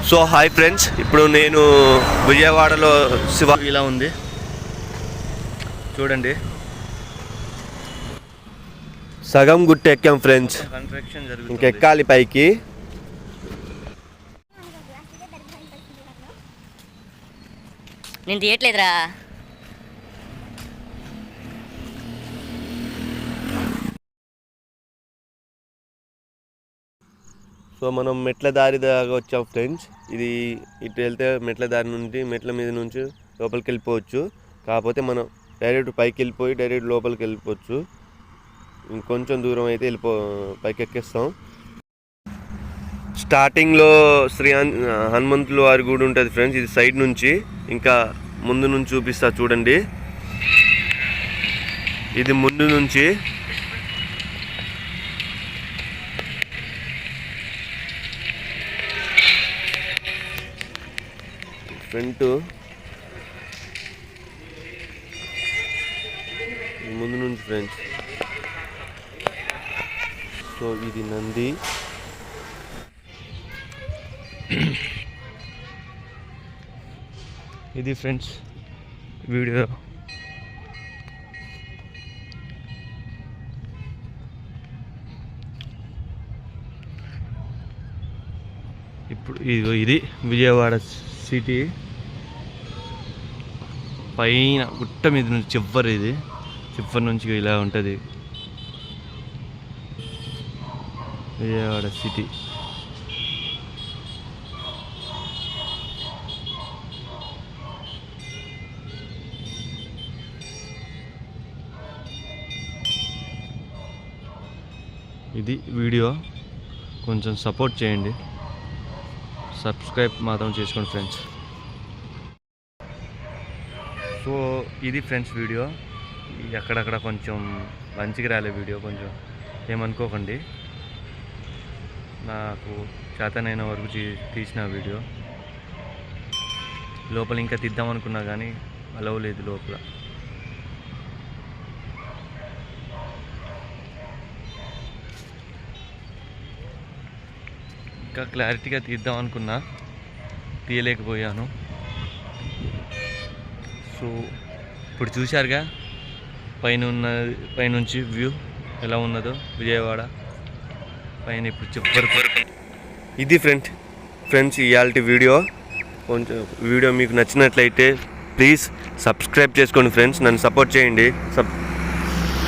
So hi friends, ఇప్పుడు నేను విజయవాడలో శివ ఇలా ఉంది చూడండి. సగం గుట్ట ఎక్కాం ఫ్రెండ్స్, ఇంకెక్కాలి పైకి. నేను తీయట్లేదురా. సో మనం మెట్ల దారి దాకా వచ్చాం ఫ్రెండ్స్. ఇది ఇటు వెళ్తే మెట్ల దారి నుండి మెట్ల మీద నుంచి లోపలికి వెళ్ళిపోవచ్చు. కాకపోతే మనం డైరెక్ట్ పైకి వెళ్ళిపోయి డైరెక్ట్ లోపలికి వెళ్ళిపోవచ్చు. ఇంకొంచెం దూరం అయితే పైకి ఎక్కేస్తాం. స్టార్టింగ్లో హనుమంతుల వారి గుడి ఉంటుంది ఫ్రెండ్స్. ఇది సైడ్ నుంచి, ఇంకా ముందు నుంచి చూపిస్తా చూడండి. ఇది ముందు నుంచి ఫ్రంట్, ముందు నుంచి ఫ్రెండ్స్. సో ఇది నంది. ఇది ఫ్రెండ్స్ వీడియో. ఇప్పుడు ఇది విజయవాడ సిటీ పైన గుట్ట మీద నుంచి చివరి, ఇది చివరి నుంచి ఇలా ఉంటుంది విజయవాడ సిటీ. ఇది వీడియో, కొంచెం సపోర్ట్ చేయండి, సబ్స్క్రైబ్ మాత్రం చేసుకోండి ఫ్రెండ్స్. సో ఇది ఫ్రెండ్స్ వీడియో. ఎక్కడక్కడ కొంచెం మంచిగా రాలే వీడియో, కొంచెం ఏమనుకోకండి. నాకు చేతనైన వరకు తీసిన వీడియో. లోపల ఇంకా తీద్దాం అనుకున్నా కానీ అలవ్ లేదు లోపల. ఇంకా క్లారిటీగా తీద్దాం అనుకున్నా, తీయలేకపోయాను. సో ఇప్పుడు చూశారుగా పైనుంచి వ్యూ ఎలా ఉన్నదో విజయవాడ పైన. ఇప్పుడు చెప్పరు. ఇది ఫ్రెండ్స్ ఇవాల్టి వీడియో. కొంచెం వీడియో మీకు నచ్చినట్లయితే ప్లీజ్ సబ్స్క్రైబ్ చేసుకోండి ఫ్రెండ్స్, నన్ను సపోర్ట్ చేయండి.